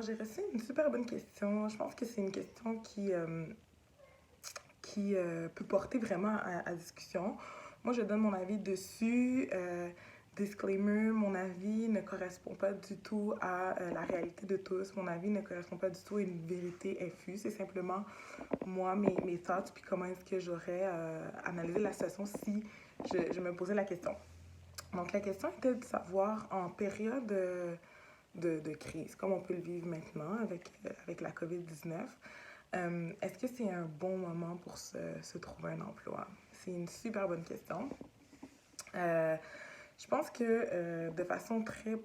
Alors, j'ai reçu une super bonne question. Je pense que c'est une question qui peut porter vraiment à discussion. Moi, je donne mon avis dessus. Disclaimer, mon avis ne correspond pas du tout à la réalité de tous. Mon avis ne correspond pas du tout à une vérité infuse. C'est simplement moi, mes thoughts, puis comment est-ce que j'aurais analysé la situation si je me posais la question. Donc, la question était de savoir en période de crise, comme on peut le vivre maintenant avec la COVID-19. Est-ce que c'est un bon moment pour se trouver un emploi? C'est une super bonne question. Euh, je pense que de façon très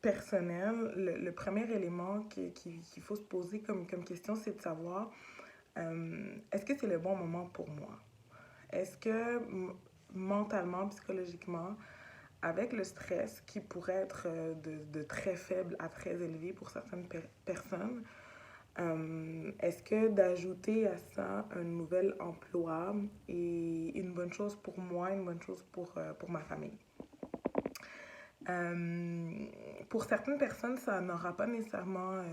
personnelle, le premier élément qu'il faut se poser comme question, c'est de savoir est-ce que c'est le bon moment pour moi? Est-ce que mentalement, psychologiquement, avec le stress qui pourrait être de très faible à très élevé pour certaines personnes, est-ce que d'ajouter à ça un nouvel emploi est une bonne chose pour moi, une bonne chose pour ma famille? Euh, pour certaines personnes, ça n'aura pas nécessairement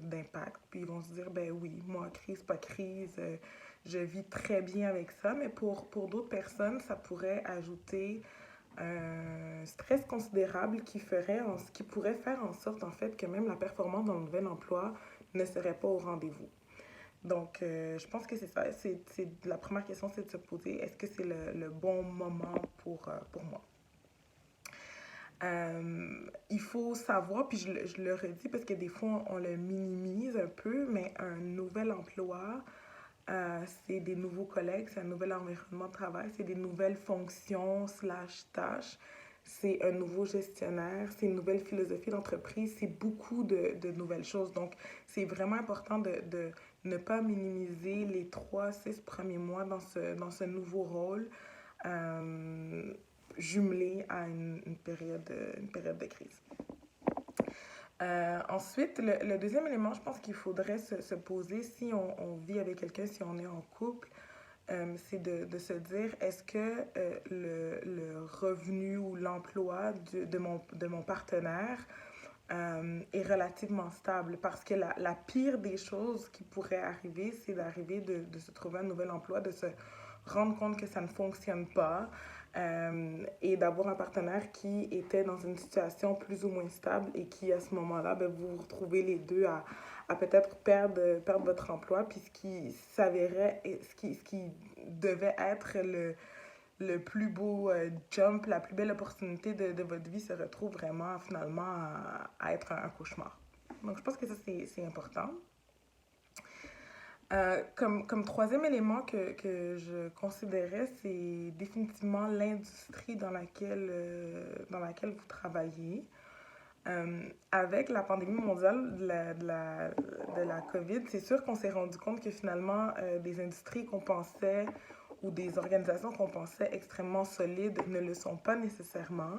d'impact. Puis ils vont se dire, ben oui, moi, crise, pas crise, je vis très bien avec ça. Mais pour d'autres personnes, ça pourrait ajouter un stress considérable qui pourrait faire en sorte, en fait, que même la performance dans le nouvel emploi ne serait pas au rendez-vous. Donc, je pense que c'est ça. La première question, c'est de se poser, est-ce que c'est le bon moment pour moi? Il faut savoir, puis je le redis parce que des fois on le minimise un peu, mais un nouvel emploi, c'est des nouveaux collègues, c'est un nouvel environnement de travail, c'est des nouvelles fonctions slash tâches, c'est un nouveau gestionnaire, c'est une nouvelle philosophie d'entreprise, c'est beaucoup de nouvelles choses. Donc, c'est vraiment important de ne pas minimiser les 3, 6 premiers mois dans ce nouveau rôle. Euh, Jumelé à une période de crise. Ensuite, le deuxième élément, je pense qu'il faudrait se poser si on vit avec quelqu'un, si on est en couple, c'est de se dire est-ce que le revenu ou l'emploi de mon partenaire est relativement stable? Parce que la pire des choses qui pourrait arriver, c'est d'arriver de se trouver un nouvel emploi, de se rendre compte que ça ne fonctionne pas et d'avoir un partenaire qui était dans une situation plus ou moins stable et qui, à ce moment-là, ben, vous vous retrouvez les deux à peut-être perdre votre emploi, puis ce qui s'avérait, ce qui devait être le plus beau jump, la plus belle opportunité de votre vie se retrouve vraiment finalement à être un cauchemar. Donc je pense que ça c'est important. Comme troisième élément que je considérais, c'est définitivement l'industrie dans laquelle vous travaillez. Avec la pandémie mondiale de la COVID, c'est sûr qu'on s'est rendu compte que finalement, des industries qu'on pensait ou des organisations qu'on pensait extrêmement solides ne le sont pas nécessairement,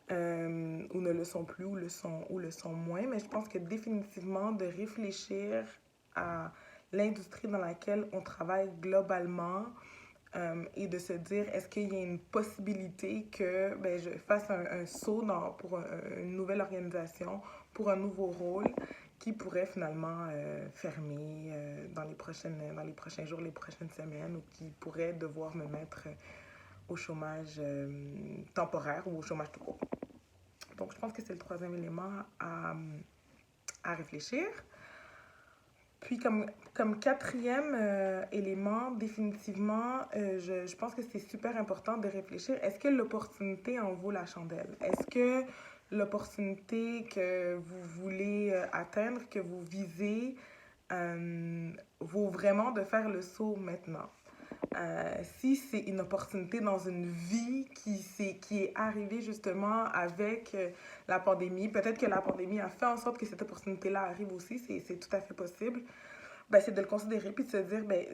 ou ne le sont plus, ou le sont moins. Mais je pense que définitivement, de réfléchir à l'industrie dans laquelle on travaille globalement, et de se dire est-ce qu'il y a une possibilité que ben, je fasse un saut pour une nouvelle organisation, pour un nouveau rôle qui pourrait finalement fermer dans les prochains jours, les prochaines semaines, ou qui pourrait devoir me mettre au chômage temporaire ou au chômage tout court. Donc je pense que c'est le troisième élément à réfléchir. Puis comme quatrième élément, définitivement, je pense que c'est super important de réfléchir. Est-ce que l'opportunité en vaut la chandelle? Est-ce que l'opportunité que vous voulez atteindre, que vous visez, vaut vraiment de faire le saut maintenant? Si c'est une opportunité dans une vie qui est arrivée justement avec la pandémie, peut-être que la pandémie a fait en sorte que cette opportunité-là arrive aussi, c'est tout à fait possible, ben, c'est de le considérer puis de se dire, ben,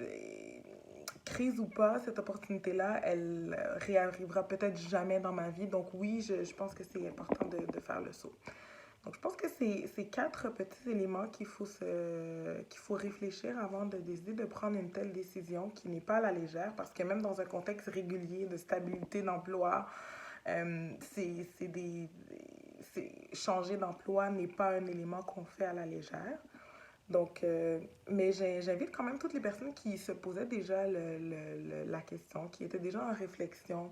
crise ou pas, cette opportunité-là, elle réarrivera peut-être jamais dans ma vie. Donc oui, je pense que c'est important de faire le saut. Donc, je pense que c'est quatre petits éléments qu'il faut réfléchir avant de décider de prendre une telle décision qui n'est pas à la légère, parce que même dans un contexte régulier de stabilité d'emploi, c'est des, changer d'emploi n'est pas un élément qu'on fait à la légère. Donc, mais j'invite quand même toutes les personnes qui se posaient déjà la question, qui étaient déjà en réflexion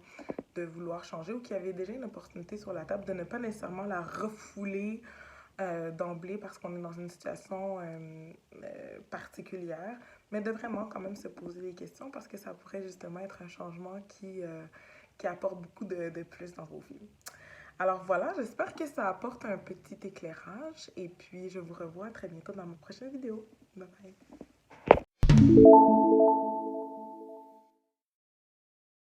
de vouloir changer ou qui avaient déjà une opportunité sur la table, de ne pas nécessairement la refouler d'emblée parce qu'on est dans une situation particulière, mais de vraiment quand même se poser des questions parce que ça pourrait justement être un changement qui apporte beaucoup de plus dans vos vies. Alors voilà, j'espère que ça apporte un petit éclairage et puis je vous revois très bientôt dans ma prochaine vidéo. Bye bye.